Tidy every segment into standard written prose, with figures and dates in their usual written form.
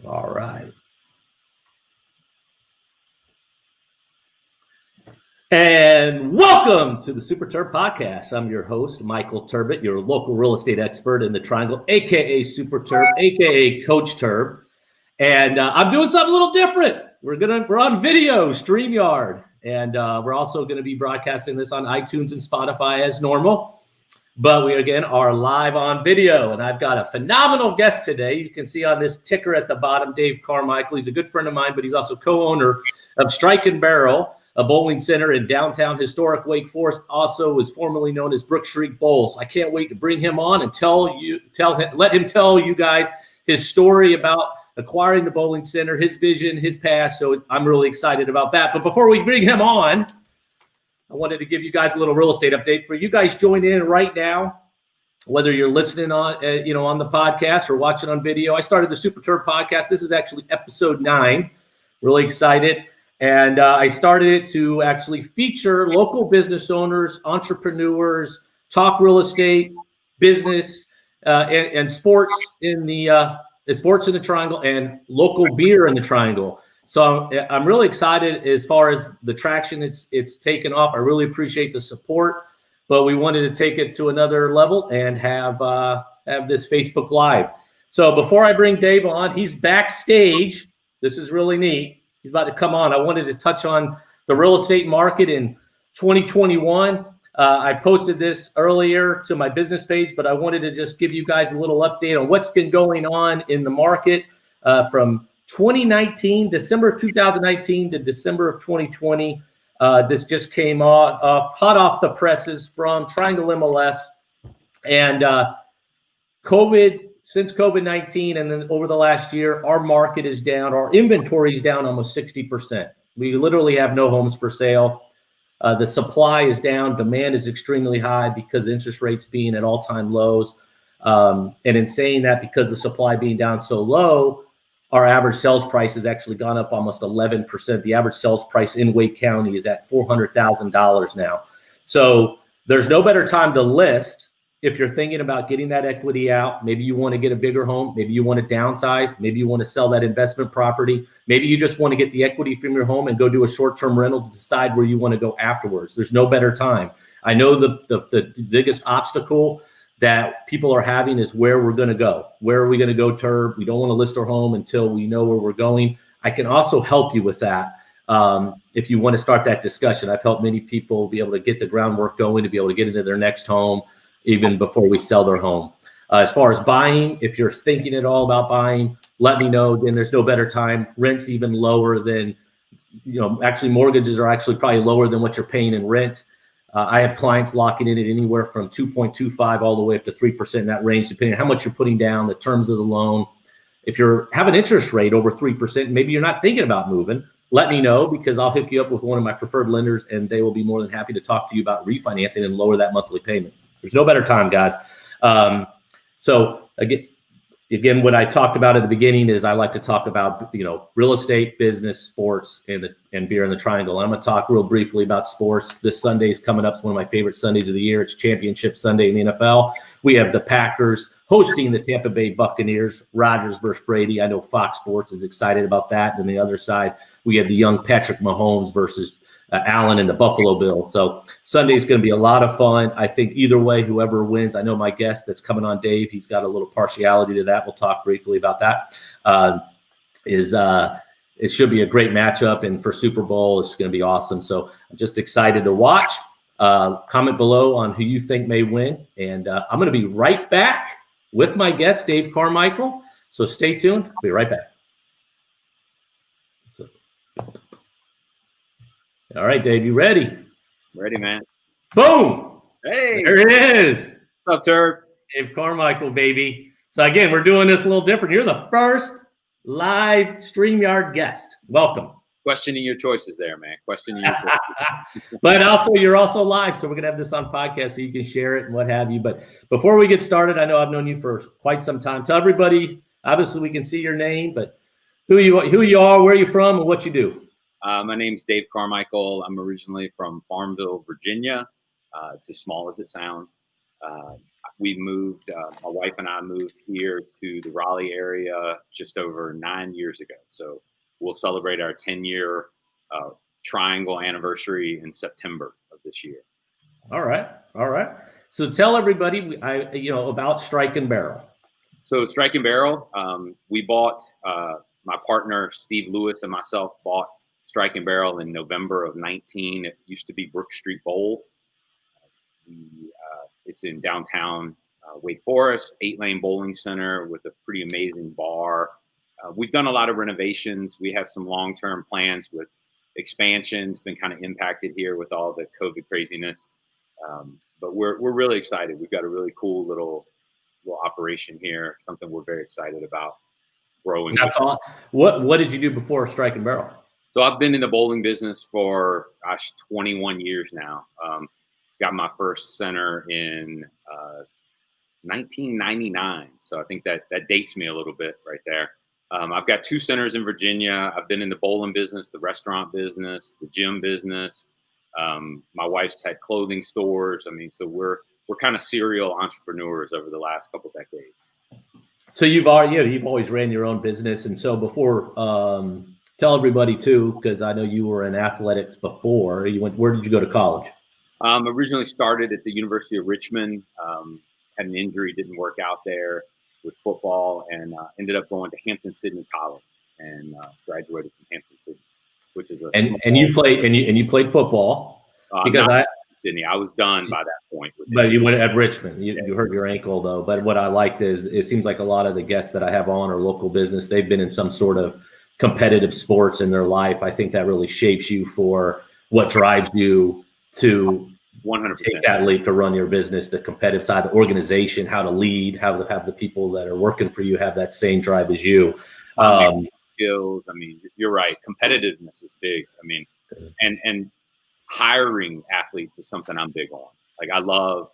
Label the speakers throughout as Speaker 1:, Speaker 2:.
Speaker 1: All right. And welcome to the Super Terb Podcast. I'm your host, Michael Terbet, your local real estate expert in the Triangle, aka Super Terb, aka Coach Terb. And I'm doing something a little different. We're on video, StreamYard, and we're also going to be broadcasting this on iTunes and Spotify as normal. But we, again, are live on video, and I've got a phenomenal guest today. You can see on this ticker at the bottom, Dave Carmichael. He's a good friend of mine, but he's also co-owner of Strike and Barrel, a bowling center in downtown historic Wake Forest, also was formerly known as Brook Street Bowls. I can't wait to bring him on and let him tell you guys his story about acquiring the bowling center, his vision, his past. So I'm really excited about that. But before we bring him on, I wanted to give you guys a little real estate update. For you guys joining in right now, whether you're listening on, on the podcast or watching on video. I started the Super Terb Podcast. This is actually episode 9. Really excited. And I started it to actually feature local business owners, entrepreneurs, talk real estate, business, and sports in the Triangle, and local beer in the Triangle. So I'm really excited as far as the traction it's taken off. I really appreciate the support, but we wanted to take it to another level and have this Facebook Live. So before I bring Dave on, he's backstage. This is really neat. He's about to come on. I wanted to touch on the real estate market in 2021. I posted this earlier to my business page, but I wanted to just give you guys a little update on what's been going on in the market from 2019, December of 2019 to December of 2020. This just came hot off the presses from Triangle MLS. And since COVID-19 and then over the last year, our market is down. Our inventory is down almost 60%. We literally have no homes for sale. The supply is down. Demand is extremely high because interest rates being at all-time lows. And in saying that, because the supply being down so low, our average sales price has actually gone up almost 11%. The average sales price in Wake County is at $400,000 now. So there's no better time to list if you're thinking about getting that equity out. Maybe you want to get a bigger home. Maybe you want to downsize. Maybe you want to sell that investment property. Maybe you just want to get the equity from your home and go do a short-term rental to decide where you want to go afterwards. There's no better time. I know the biggest obstacle that people are having is where we're going to go. Where are we going to go, Terb? We don't want to list our home until we know where we're going. I can also help you with that. If you want to start that discussion, I've helped many people be able to get the groundwork going, to be able to get into their next home even before we sell their home. As far as buying, if you're thinking at all about buying, let me know. Then there's no better time. Rent's even lower than, actually mortgages are actually probably lower than what you're paying in rent. I have clients locking in at anywhere from 2.25 all the way up to 3% in that range, depending on how much you're putting down, the terms of the loan. If you have an interest rate over 3%, maybe you're not thinking about moving, let me know, because I'll hook you up with one of my preferred lenders, and they will be more than happy to talk to you about refinancing and lower that monthly payment. There's no better time, guys. So again, what I talked about at the beginning is I like to talk about, real estate, business, sports, and beer in the Triangle. I'm going to talk real briefly about sports. This Sunday is coming up. It's one of my favorite Sundays of the year. It's Championship Sunday in the NFL. We have the Packers hosting the Tampa Bay Buccaneers, Rodgers versus Brady. I know Fox Sports is excited about that. And on the other side, we have the young Patrick Mahomes versus Allen and the Buffalo Bills. So Sunday is going to be a lot of fun. I think either way, whoever wins, I know my guest that's coming on, Dave, he's got a little partiality to that. We'll talk briefly about that. It should be a great matchup, and for Super Bowl, it's going to be awesome. So I'm just excited to watch. Comment below on who you think may win, and I'm going to be right back with my guest, Dave Carmichael. So stay tuned. I'll be right back. All right, Dave, you ready?
Speaker 2: Ready, man.
Speaker 1: Boom.
Speaker 2: Hey.
Speaker 1: There it is.
Speaker 2: What's up, Terb?
Speaker 1: Dave Carmichael, baby. So again, we're doing this a little different. You're the first live StreamYard guest. Welcome.
Speaker 2: Questioning your choices there, man. Questioning your choices.
Speaker 1: But also, you're also live, so we're going to have this on podcast so you can share it and what have you. But before we get started, I know I've known you for quite some time. Tell everybody, obviously we can see your name, but who you are, where you're from, and what you do.
Speaker 2: My name's Dave Carmichael. I'm originally from Farmville, Virginia. It's as small as it sounds. we moved, my wife and I moved here to the Raleigh area just over 9 years ago. So we'll celebrate our 10-year triangle anniversary in September of this year.
Speaker 1: All right. All right. So tell everybody, about Strike and Barrel.
Speaker 2: So Strike and Barrel, we bought, my partner, Steve Lewis, and myself bought Strike and Barrel in November of 19. It used to be Brook Street Bowl. It's in downtown Wake Forest, 8-lane bowling center with a pretty amazing bar. We've done a lot of renovations. We have some long-term plans with expansions, been kind of impacted here with all the COVID craziness. But we're really excited. We've got a really cool little operation here, something we're very excited about growing.
Speaker 1: That's all. What did you do before Strike and Barrel?
Speaker 2: So I've been in the bowling business for 21 years now. Got my first center in 1999. So I think that dates me a little bit right there. I've got 2 centers in Virginia. I've been in the bowling business, the restaurant business, the gym business. My wife's had clothing stores. I mean, so we're kind of serial entrepreneurs over the last couple decades.
Speaker 1: So you've always ran your own business. And so before, tell everybody too, because I know you were in athletics before. Where did you go to college?
Speaker 2: Originally started at the University of Richmond, had an injury, didn't work out there with football, and ended up going to Hampton-Sydney College and graduated from Hampton-Sydney, which is
Speaker 1: you played football because
Speaker 2: Sydney. I was done by that point.
Speaker 1: But you went at Richmond. You hurt your ankle though. But what I liked is it seems like a lot of the guests that I have on are local business. They've been in some sort of competitive sports in their life. I think that really shapes you for what drives you to
Speaker 2: 100%
Speaker 1: take that leap to run your business, the competitive side, the organization, how to lead, how to have the people that are working for you have that same drive as you.
Speaker 2: Skills. I mean, you're right. Competitiveness is big. I mean, and hiring athletes is something I'm big on. Like I love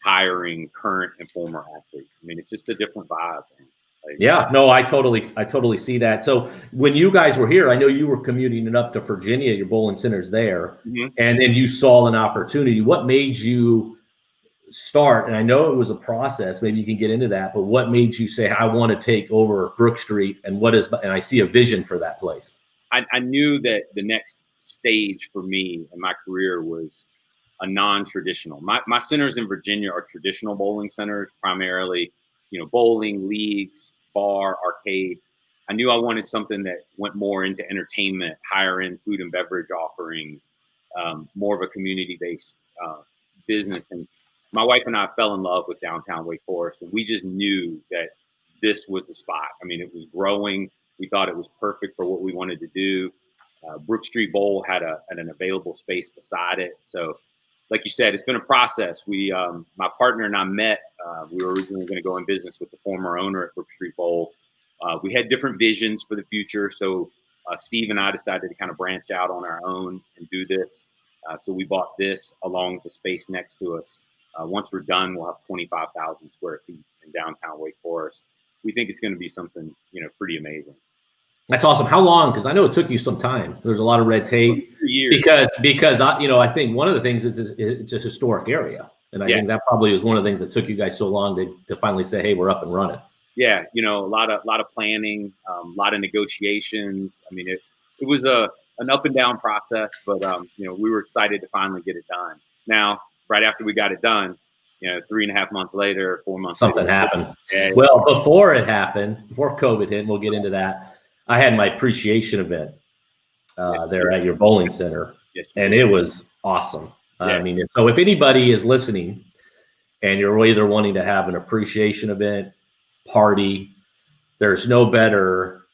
Speaker 2: hiring current and former athletes. I mean, it's just a different vibe.
Speaker 1: I totally see that. So when you guys were here, I know you were commuting it up to Virginia, your bowling center's there, and then you saw an opportunity. What made you start? And I know it was a process, maybe you can get into that, but what made you say, I want to take over Brook Street and I see a vision for that place?
Speaker 2: I knew that the next stage for me in my career was a non-traditional. My centers in Virginia are traditional bowling centers, primarily, bowling, leagues, bar, arcade. I knew I wanted something that went more into entertainment, higher end food and beverage offerings, more of a community-based business. And my wife and I fell in love with downtown Wake Forest, and we just knew that this was the spot. I mean, it was growing. We thought it was perfect for what we wanted to do. Brook Street Bowl had an available space beside it. So like you said, it's been a process. My partner and I met. We were originally going to go in business with the former owner at Brook Street Bowl. We had different visions for the future. So Steve and I decided to kind of branch out on our own and do this. So we bought this along with the space next to us. Once we're done, we'll have 25,000 square feet in downtown Wake Forest. We think it's going to be something, pretty amazing.
Speaker 1: That's awesome. How long? Because I know it took you some time. There's a lot of red tape.
Speaker 2: Years.
Speaker 1: Because I think one of the things is it's a historic area, and I think that probably was one of the things that took you guys so long to finally say, "Hey, we're up and running."
Speaker 2: Yeah, a lot of planning, a lot of negotiations. I mean, it was an up and down process, but we were excited to finally get it done. Now, right after we got it done, 3.5 months later, 4 months
Speaker 1: something
Speaker 2: later,
Speaker 1: happened.
Speaker 2: Yeah.
Speaker 1: Well, before it happened, before COVID hit, and we'll get into that, I had my appreciation event there at your bowling center, and it was awesome. I mean, so if anybody is listening and you're either wanting to have an appreciation event, party, there's no better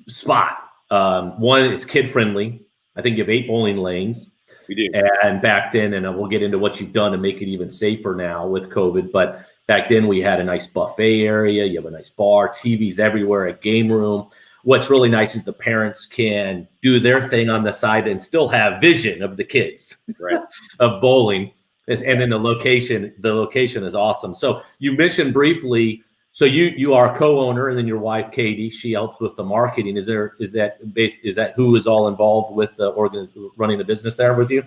Speaker 1: spot. One, it's kid friendly. I think you have 8 bowling lanes.
Speaker 2: We do.
Speaker 1: And back then, and we'll get into what you've done to make it even safer now with COVID, but back then we had a nice buffet area. You have a nice bar, TVs everywhere, a game room. What's really nice is the parents can do their thing on the side and still have vision of the kids of bowling. And then the location is awesome. So you mentioned briefly So you are co-owner, and then your wife Katie, she helps with the marketing. Is that who is all involved with the running the business there with you?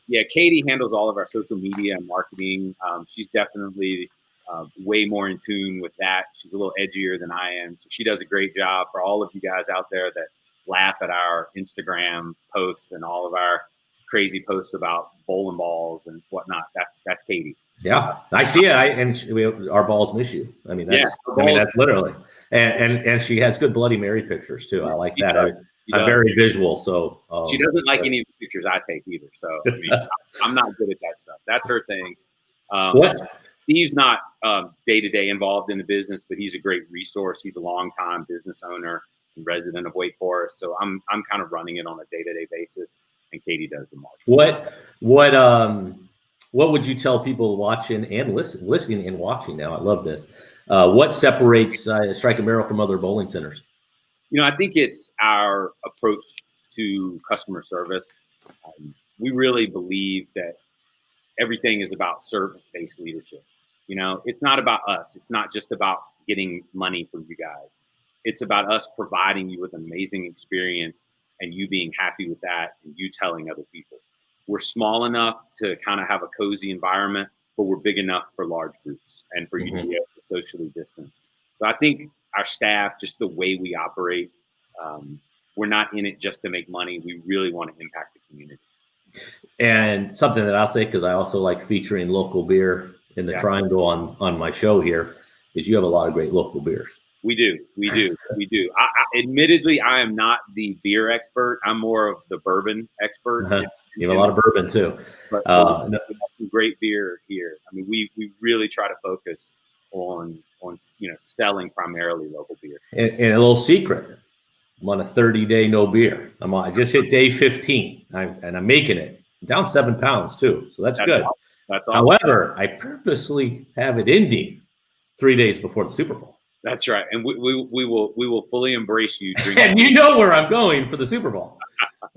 Speaker 2: Yeah. Katie handles all of our social media and marketing. She's definitely way more in tune with that. She's a little edgier than I am, so she does a great job. For all of you guys out there that laugh at our Instagram posts and all of our crazy posts about bowling balls and whatnot, that's Katie.
Speaker 1: Yeah, I see it. Our balls miss you. I mean, that's literally, and she has good Bloody Mary pictures too. I like that. I'm very visual, so
Speaker 2: she doesn't like any of the pictures I take either. So I mean, I'm not good at that stuff. That's her thing. Steve's not day-to-day involved in the business, but he's a great resource. He's a longtime business owner and resident of Wake Forest. So I'm kind of running it on a day-to-day basis, and Katie does the marketing.
Speaker 1: What would you tell people watching and listening and watching now? I love this. What separates Strike and Barrel from other bowling centers?
Speaker 2: I think it's our approach to customer service. We really believe that everything is about servant-based leadership. It's not about us. It's not just about getting money from you guys. It's about us providing you with an amazing experience and you being happy with that and you telling other people. We're small enough to kind of have a cozy environment, but we're big enough for large groups and for you to be able to socially distance. So I think our staff, just the way we operate, we're not in it just to make money. We really want to impact the community.
Speaker 1: And something that I'll say, because I also like featuring local beer in the triangle on my show here, is you have a lot of great local beers.
Speaker 2: We do. Admittedly, I am not the beer expert. I'm more of the bourbon expert.
Speaker 1: You have a lot of bourbon too.
Speaker 2: But we have some great beer here. I mean, we really try to focus on selling primarily local beer.
Speaker 1: And a little secret, I'm on a 30-day no beer. I just hit day 15, and I'm making it. I'm down 7 pounds too, so that's good.
Speaker 2: Awesome. That's awesome.
Speaker 1: However, I purposely have it ending 3 days before the Super Bowl.
Speaker 2: That's right, and we will fully embrace you.
Speaker 1: And you know where I'm going for the Super Bowl.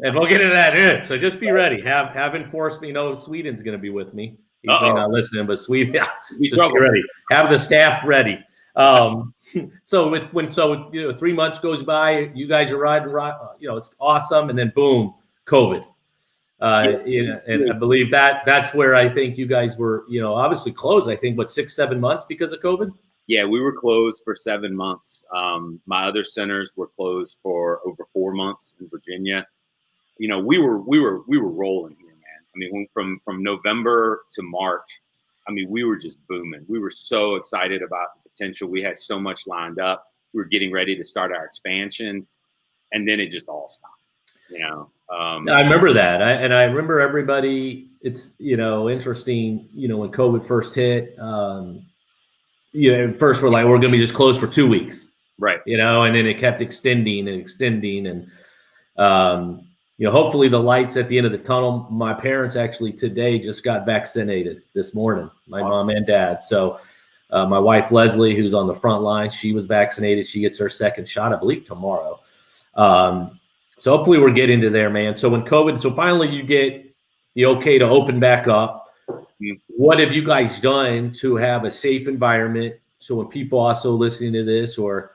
Speaker 1: And we'll get into that. So just be ready. Have enforced me. Sweden's going to be with me. He may not listen, but Sweden, just be ready. Have the staff ready. So it's 3 months goes by, you guys are riding, it's awesome, and then boom, COVID. And I believe that's where I think you guys were, obviously closed. I think 6-7 months because of COVID.
Speaker 2: Yeah, we were closed for 7 months. My other centers were closed for over 4 months in Virginia. We were rolling here, man. I mean, from November to March, I mean, we were just booming. We were so excited about the potential. We had so much lined up. We were getting ready to start our expansion, and then it just all stopped. I
Speaker 1: remember that, I remember everybody. It's interesting. When COVID first hit, at first we're like, we're going to be just closed for 2 weeks,
Speaker 2: right?
Speaker 1: And then it kept extending, and hopefully the light's at the end of the tunnel. My parents actually today just got vaccinated this morning, my mom and dad. So my wife, Leslie, who's on the front line, she was vaccinated. She gets her second shot, I believe, tomorrow. So hopefully we're getting to there, man. So finally you get the okay to open back up. What have you guys done to have a safe environment? So when people also listening to this or,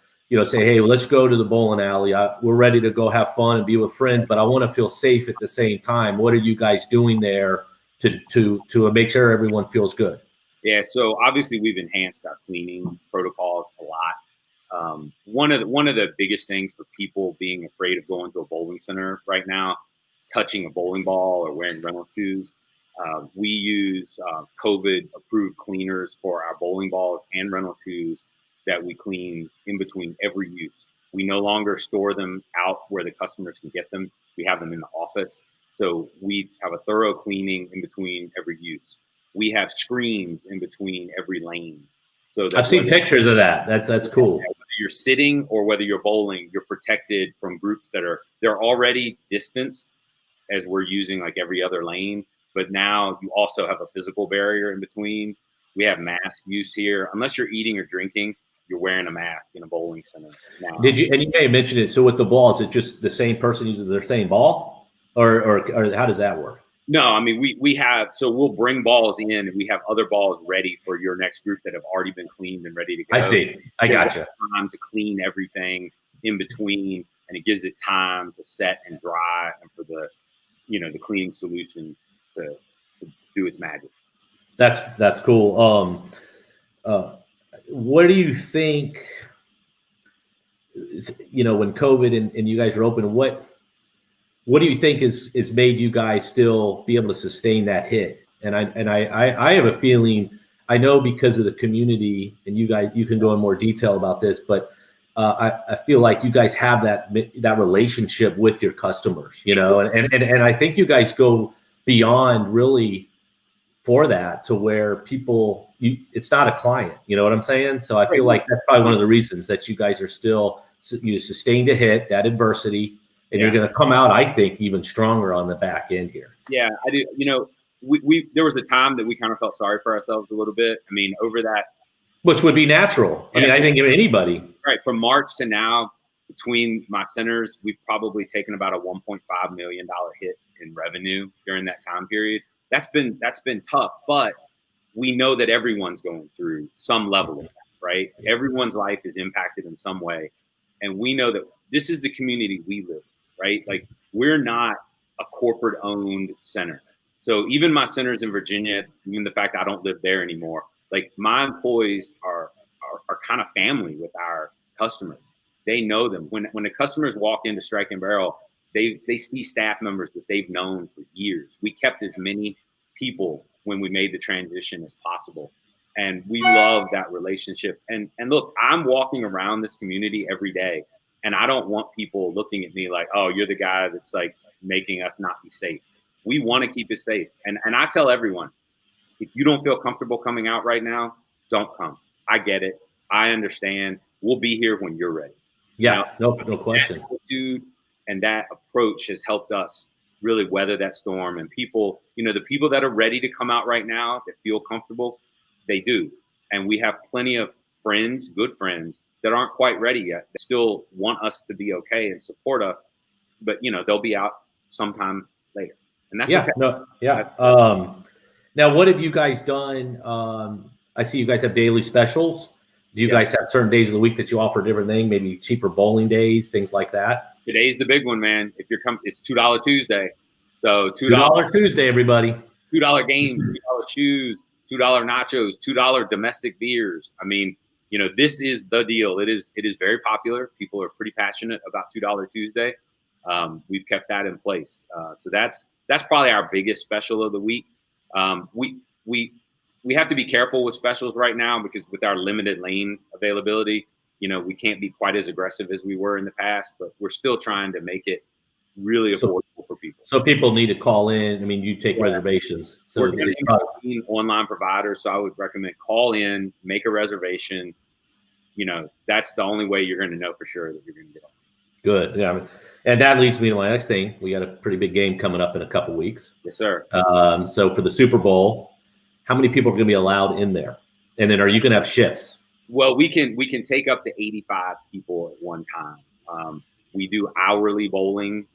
Speaker 1: say, hey, let's go to the bowling alley. We're ready to go have fun and be with friends, but I want to feel safe at the same time. What are you guys doing there to make sure everyone feels good?
Speaker 2: Yeah. So obviously we've enhanced our cleaning protocols a lot. One of the biggest things for people being afraid of going to a bowling center right now, touching a bowling ball or wearing rental shoes. We use COVID-approved cleaners for our bowling balls and rental shoes that we clean in between every use. We no longer store them out where the customers can get them. We have them in the office. So we have a thorough cleaning in between every use. We have screens in between every lane. So
Speaker 1: I've seen pictures of that. That's cool.
Speaker 2: Whether you're sitting or whether you're bowling, you're protected from groups they're already distanced as we're using like every other lane. But now you also have a physical barrier in between. We have mask use here. Unless you're eating or drinking, you're wearing a mask in a bowling center now.
Speaker 1: And you may have mentioned it. So with the ball, is it just the same person uses their same ball? Or how does that work?
Speaker 2: No, I mean, we have, so we'll bring balls in and we have other balls ready for your next group that have already been cleaned and ready to go.
Speaker 1: I see. I gotcha.
Speaker 2: Time to clean everything in between, and it gives it time to set and dry and for the, the cleaning solution to do its magic.
Speaker 1: That's cool. What do you think, when COVID and you guys are open, what do you think is made you guys still be able to sustain that hit? And I have a feeling, I know because of the community, and you can go in more detail about this, but I feel like you guys have that relationship with your customers, and I think you guys go beyond really for that, to where people, it's not a client, you know what I'm saying? So I feel like that's probably one of the reasons that you guys are still, you sustained a hit, that adversity, and you're going to come out, I think, even stronger on the back end here.
Speaker 2: Yeah, I do. There was a time that we kind of felt sorry for ourselves a little bit. I mean, over that.
Speaker 1: Which would be natural. I mean, I think anybody.
Speaker 2: Right. From March to now, between my centers, we've probably taken about a $1.5 million hit in revenue during that time period. That's been tough, but we know that everyone's going through some level of that, right? Everyone's life is impacted in some way. And we know that this is the community we live in, right? Like, we're not a corporate owned center. So even my centers in Virginia, even the fact I don't live there anymore, like, my employees are kind of family with our customers. They know them. When the customers walk into Strike and Barrel, they see staff members that they've known for years. We kept as many people when we made the transition as possible. And we love that relationship. And look, I'm walking around this community every day, and I don't want people looking at me like, oh, you're the guy that's like making us not be safe. We want to keep it safe. And I tell everyone, if you don't feel comfortable coming out right now, don't come. I get it. I understand. We'll be here when you're ready.
Speaker 1: Yeah, no question.
Speaker 2: That attitude and that approach has helped us really weather that storm. And people, the people that are ready to come out right now, that feel comfortable, they do. And we have plenty of friends, good friends, that aren't quite ready yet, that still want us to be okay and support us. But, they'll be out sometime later. And that's okay.
Speaker 1: No, yeah. Now, what have you guys done? I see you guys have daily specials. Do you guys have certain days of the week that you offer different things, maybe cheaper bowling days, things like that?
Speaker 2: Today's the big one, man. If you're coming, it's $2 Tuesday. So
Speaker 1: $2 Tuesday, everybody.
Speaker 2: $2 games, $2 shoes, $2 nachos, $2 domestic beers. I mean, this is the deal. It is very popular. People are pretty passionate about $2 Tuesday. We've kept that in place. So that's probably our biggest special of the week. We have to be careful with specials right now, because with our limited lane availability, we can't be quite as aggressive as we were in the past, but we're still trying to make it really affordable for people.
Speaker 1: So people need to call in. I mean, you take reservations. So
Speaker 2: we're getting online providers. So I would recommend call in, make a reservation. That's the only way you're going to know for sure that you're going to get on.
Speaker 1: Good. Yeah. And that leads me to my next thing. We got a pretty big game coming up in a couple weeks.
Speaker 2: Yes, sir.
Speaker 1: So for the Super Bowl, how many people are going to be allowed in there? And then are you going to have shifts?
Speaker 2: Well, we can take up to 85 people at one time. We do hourly bowling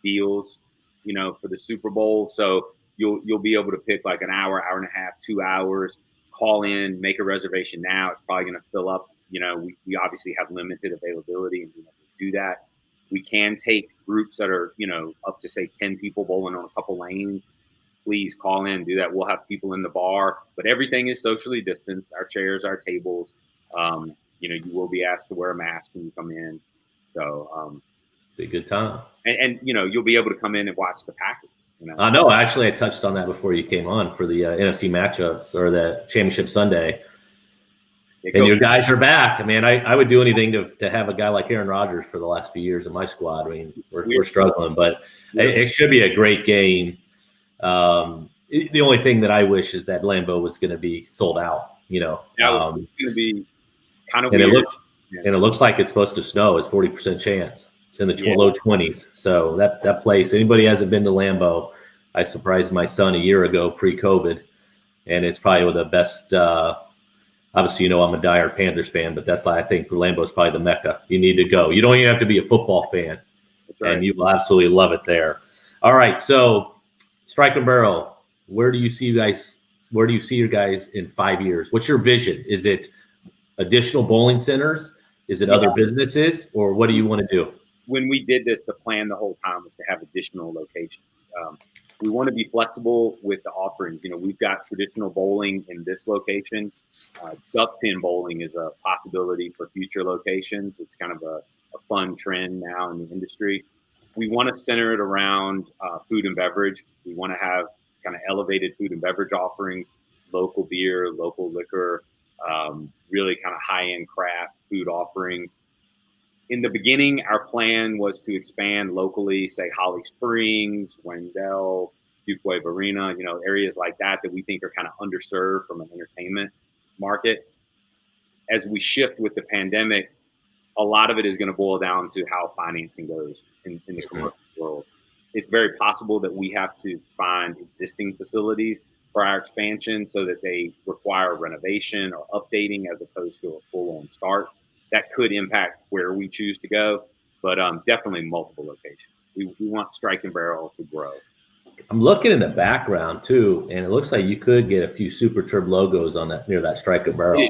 Speaker 2: deals, for the Super Bowl. So you'll be able to pick like an hour, hour and a half, 2 hours, call in, make a reservation now. It's probably going to fill up. We obviously have limited availability, and we have to do that. We can take groups that are, up to say 10 people bowling on a couple lanes. Please call in, do that. We'll have people in the bar, but everything is socially distanced. Our chairs, our tables. You will be asked to wear a mask when you come in. So
Speaker 1: be a good time.
Speaker 2: And you'll be able to come in and watch the Packers.
Speaker 1: I know. Actually, I touched on that before you came on for the NFC matchups or the Championship Sunday. And your guys are back. I mean, I would do anything to have a guy like Aaron Rodgers for the last few years in my squad. I mean, we're struggling, but it should be a great game. The only thing that I wish is that Lambeau was going to be sold out.
Speaker 2: It's going to be kind of
Speaker 1: and
Speaker 2: weird.
Speaker 1: It looks like it's supposed to snow. It's 40% chance. It's in the low 20s. So that place. Anybody hasn't been to Lambeau? I surprised my son a year ago pre-COVID, and it's probably the best. Obviously, I'm a diehard Panthers fan, but I think Lambeau is probably the mecca. You need to go. You don't even have to be a football fan, and you will absolutely love it there. All right, so Strike and Barrel, where do you see you guys? Where do you see your guys in 5 years? What's your vision? Is it additional bowling centers? Is it other businesses, or what do you want to do?
Speaker 2: When we did this, the plan the whole time was to have additional locations. We want to be flexible with the offerings. You know, we've got traditional bowling in this location. Duck pin bowling is a possibility for future locations. It's kind of a fun trend now in the industry. We want to center it around food and beverage. We want to have kind of elevated food and beverage offerings, local beer, local liquor, really kind of high-end craft food offerings. In the beginning, our plan was to expand locally, say Holly Springs, Wendell, Duke-Wave Arena, you know, areas like that we think are kind of underserved from an entertainment market. As we shift with the pandemic, a lot of it is going to boil down to how financing goes in the commercial world. It's very possible that we have to find existing facilities for our expansion so that they require renovation or updating as opposed to a full-on start. That could impact where we choose to go, but definitely multiple locations. We want Strike and Barrel to grow.
Speaker 1: I'm looking in the background too, and it looks like you could get a few Super Terb logos on that near that Strike and Barrel.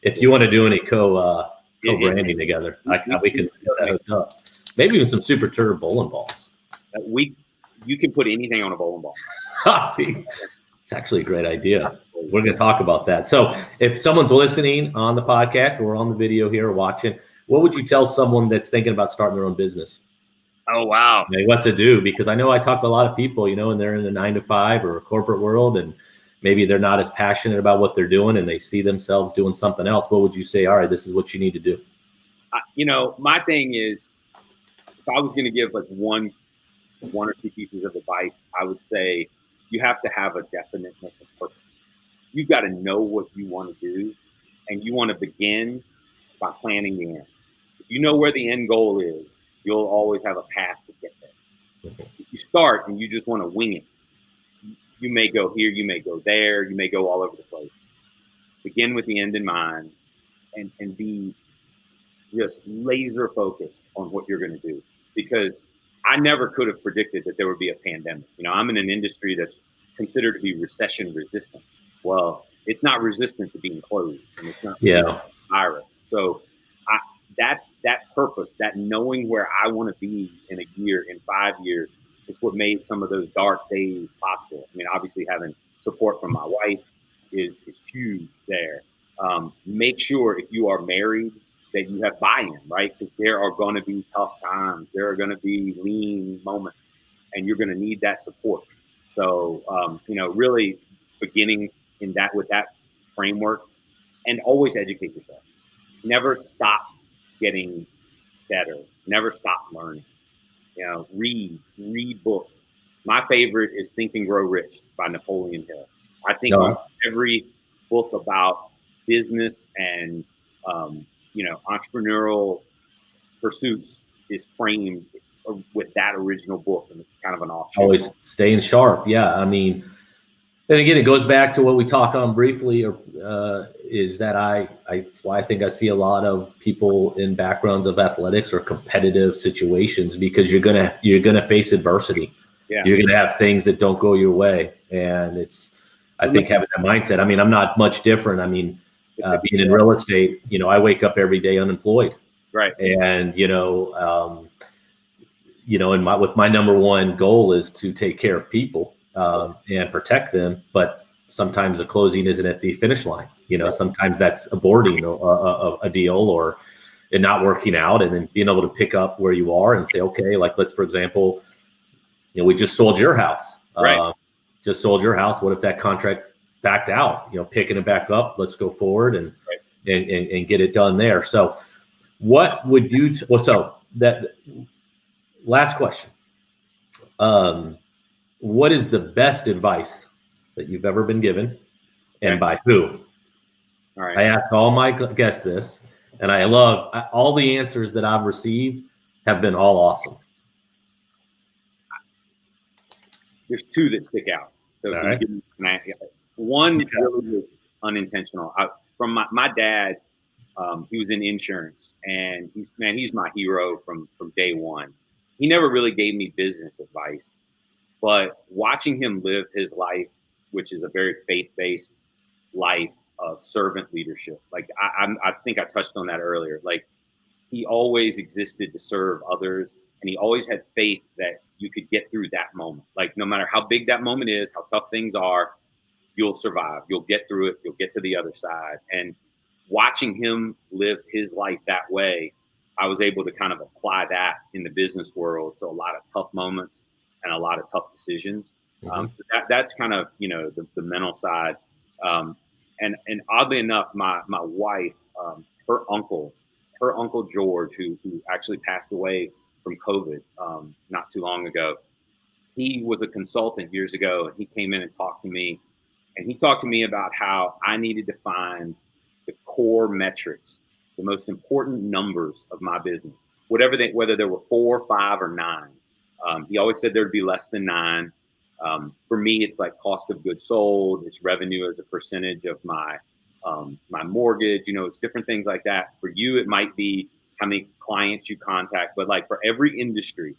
Speaker 1: If you want to do any co-branding together, we can get that hooked up. Maybe even some Super Terb bowling balls.
Speaker 2: You can put anything on a bowling ball.
Speaker 1: It's actually a great idea. We're going to talk about that. So if someone's listening on the podcast or on the video here or watching, what would you tell someone that's thinking about starting their own business?
Speaker 2: Oh, wow.
Speaker 1: What to do? Because I know I talk to a lot of people, you know, and they're in the 9-to-5 or corporate world, and maybe they're not as passionate about what they're doing and they see themselves doing something else. What would you say? All right, this is what you need to do.
Speaker 2: You know, my thing is, if I was going to give like one or two pieces of advice, I would say you have to have a definiteness of purpose. You've got to know what you want to do, and you want to begin by planning the end. If you know where the end goal is, you'll always have a path to get there. If you start and you just want to wing it, you may go here, you may go there, you may go all over the place. Begin with the end in mind and be just laser focused on what you're going to do. Because I never could have predicted that there would be a pandemic. You know, I'm in an industry that's considered to be recession resistant. Well, it's not resistant to being closed, and it's not a virus. So that's that purpose, that knowing where I want to be in a year, in 5 years, is what made some of those dark days possible. I mean, obviously having support from my wife is huge there. Make sure if you are married that you have buy-in, right? Because there are going to be tough times. There are going to be lean moments, and you're going to need that support. So, you know, really beginning in that with that framework, and always educate yourself. Never stop getting better. Never stop learning. You know, read books. My favorite is Think and Grow Rich by Napoleon Hill. I think every book about business and you know, entrepreneurial pursuits is framed with that original book, and it's kind of an offshoot.
Speaker 1: Always staying sharp. Yeah, I mean, and again, it goes back to what we talked on briefly. Is that it's why I think I see a lot of people in backgrounds of athletics or competitive situations, because you're gonna face adversity.
Speaker 2: Yeah.
Speaker 1: You're gonna have things that don't go your way, and I think having that mindset. I mean, I'm not much different. I mean, being in real estate, you know, I wake up every day unemployed.
Speaker 2: Right.
Speaker 1: And, with my number one goal is to take care of people and protect them. But sometimes the closing isn't at the finish line. You know, sometimes that's aborting a deal or it not working out, and then being able to pick up where you are and say, okay, like let's, for example, you know, we just sold your house.
Speaker 2: Right.
Speaker 1: Just sold your house. What if that contract backed out? You know, picking it back up. Let's go forward and get it done there. So, what would you? So that last question. What is the best advice that you've ever been given, and by who?
Speaker 2: All right.
Speaker 1: I ask all my guests this, and I love all the answers that I've received have been all awesome.
Speaker 2: There's two that stick out. So one really was unintentional. From my dad, he was in insurance, and he's my hero from day one. He never really gave me business advice. But watching him live his life, which is a very faith-based life of servant leadership, like I think I touched on that earlier. Like he always existed to serve others, and he always had faith that you could get through that moment. Like no matter how big that moment is, how tough things are, you'll survive. You'll get through it. You'll get to the other side. And watching him live his life that way, I was able to kind of apply that in the business world to a lot of tough moments and a lot of tough decisions. So that's kind of, you know, the mental side. And oddly enough, my wife, her uncle George, who actually passed away from COVID not too long ago, he was a consultant years ago, and he came in and talked to me. And he talked to me about how I needed to find the core metrics, the most important numbers of my business, whether there were 4, 5, or 9. He always said there'd be less than 9. For me, it's like cost of goods sold, it's revenue as a percentage of my mortgage. You know, it's different things like that. For you, it might be how many clients you contact, but like for every industry,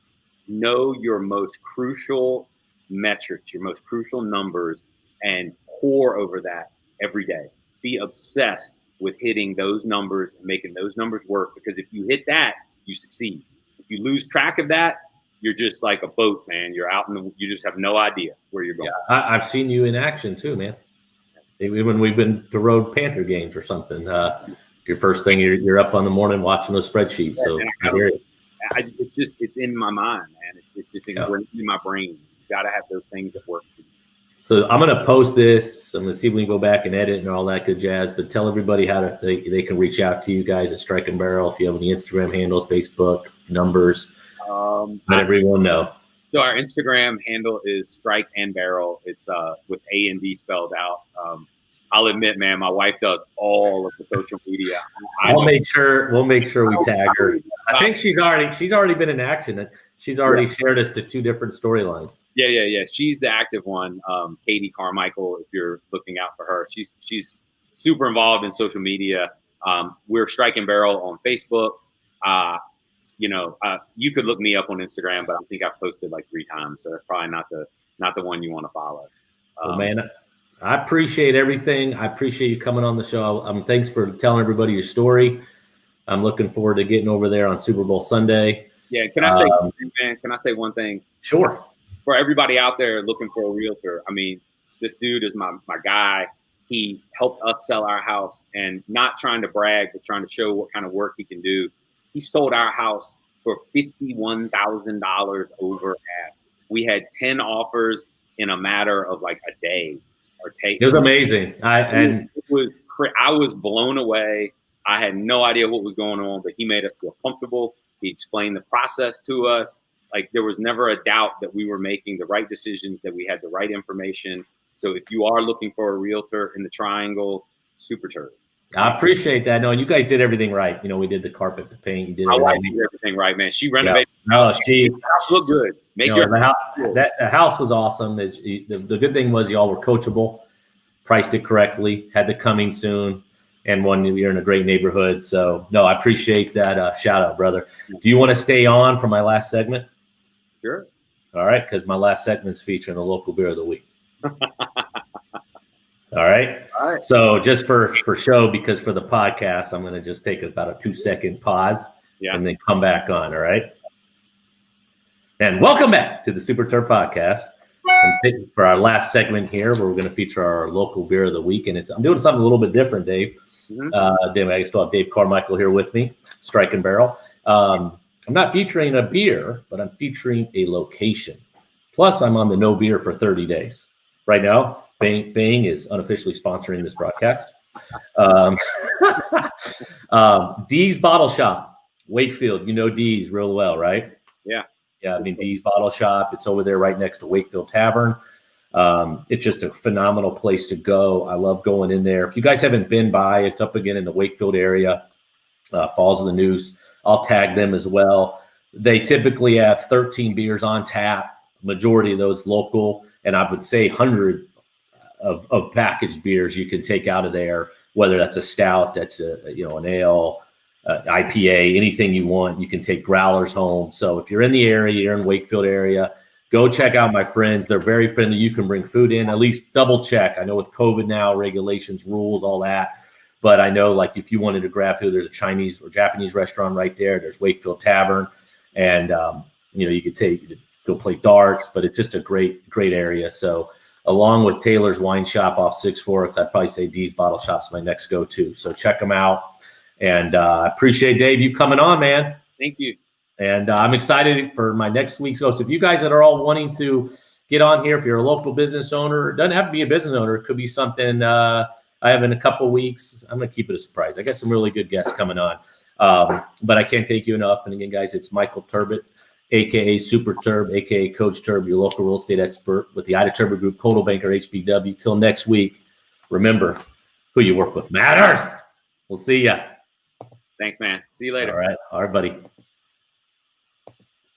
Speaker 2: know your most crucial metrics, your most crucial numbers, and pour over that every day. Be obsessed with hitting those numbers and making those numbers work, because if you hit that, you succeed. If you lose track of that, you're just like a boat, man. You're out you just have no idea where you're going.
Speaker 1: Yeah, I've seen you in action too, man. Maybe when we've been to road Panther games or something, your first thing, you're up on the morning watching those spreadsheets.
Speaker 2: Yeah,
Speaker 1: so I hear it.
Speaker 2: It's in my mind, man. It's just in my brain. You got to have those things that work for you.
Speaker 1: So I'm going to post this. I'm going to see if we can go back and edit and all that good jazz, but tell everybody how they can reach out to you guys at Strike and Barrel. If you have any Instagram handles, Facebook, numbers, let everyone know.
Speaker 2: So our Instagram handle is Strike and Barrel. It's with A and D spelled out. I'll admit, man, my wife does all of the social media. We'll make sure we tag her. I think she's already been in action. She's already shared us to 2 different storylines. Yeah. She's the active one. Katie Carmichael, if you're looking out for her, she's super involved in social media. We're Strike and Barrel on Facebook. You could look me up on Instagram, but I think I've posted like 3 times, so that's probably not the one you want to follow.
Speaker 1: Well, man, I appreciate everything. I appreciate you coming on the show. Thanks for telling everybody your story. I'm looking forward to getting over there on Super Bowl Sunday.
Speaker 2: Yeah, can I say one thing?
Speaker 1: Sure.
Speaker 2: For everybody out there looking for a realtor, I mean, this dude is my guy. He helped us sell our house, and not trying to brag, but trying to show what kind of work he can do. He sold our house for $51,000 over ask. We had 10 offers in a matter of like a day. It
Speaker 1: was amazing. I
Speaker 2: was blown away. I had no idea what was going on, but he made us feel comfortable. He explained the process to us. Like there was never a doubt that we were making the right decisions, that we had the right information. So if you are looking for a realtor in the Triangle, Super Terb.
Speaker 1: I appreciate that. No, you guys did everything right. You know, we did the carpet, the paint. You did
Speaker 2: everything right, man. She renovated.
Speaker 1: Yeah. No, she
Speaker 2: looked good.
Speaker 1: The house was awesome. The good thing was y'all were coachable, priced it correctly, had the coming soon, and you're in a great neighborhood. So no, I appreciate that shout out, brother. Do you want to stay on for my last segment?
Speaker 2: Sure.
Speaker 1: All right, because my last segment's featuring the local beer of the week. All right. So just for show, because for the podcast, I'm going to just take about a 2-second pause and then come back on. All right. And welcome back to the Super Terb Podcast. And for our last segment here, where we're going to feature our local beer of the week. And I'm doing something a little bit different, Dave. Mm-hmm. I still have Dave Carmichael here with me, Strike and Barrel. I'm not featuring a beer, but I'm featuring a location. Plus, I'm on the no beer for 30 days. Right now, Bang is unofficially sponsoring this broadcast. Dee's Bottle Shop, Wakefield. You know Dee's real well, right?
Speaker 2: Yeah.
Speaker 1: Yeah, I mean, Dee's Bottle Shop. It's over there right next to Wakefield Tavern. It's just a phenomenal place to go. I love going in there. If you guys haven't been by, it's up again in the Wakefield area, Falls of the Noose. I'll tag them as well. They typically have 13 beers on tap, majority of those local, and I would say 100 of packaged beers you can take out of there, whether that's a stout, that's an ale, IPA, anything you want. You can take growlers home. So if you're in the area, you're in Wakefield area, Go check out my friends. They're very friendly. You can bring food in, at least double check. I know with COVID now, regulations, rules, all that. But I know, like, if you wanted to grab food, there's a Chinese or Japanese restaurant right there. There's Wakefield Tavern. And, you could go play darts, but it's just a great area. So along with Taylor's Wine Shop off Six Forks, I'd probably say Dee's Bottle Shop's my next go-to. So check them out. And I appreciate, Dave, you coming on, man.
Speaker 2: Thank you. And
Speaker 1: I'm excited for my next week's host. If you guys that are all wanting to get on here, if you're a local business owner, it doesn't have to be a business owner. It could be something I have in a couple of weeks. I'm going to keep it a surprise. I got some really good guests coming on. But I can't thank you enough. And again, guys, it's Michael Terbet, a.k.a. Super Terb, a.k.a. Coach Terb, your local real estate expert with the Ida Terbet Group, Coldwell Banker, HBW. Till next week, remember, who you work with matters. We'll see ya.
Speaker 2: Thanks, man. See you later.
Speaker 1: All right, buddy.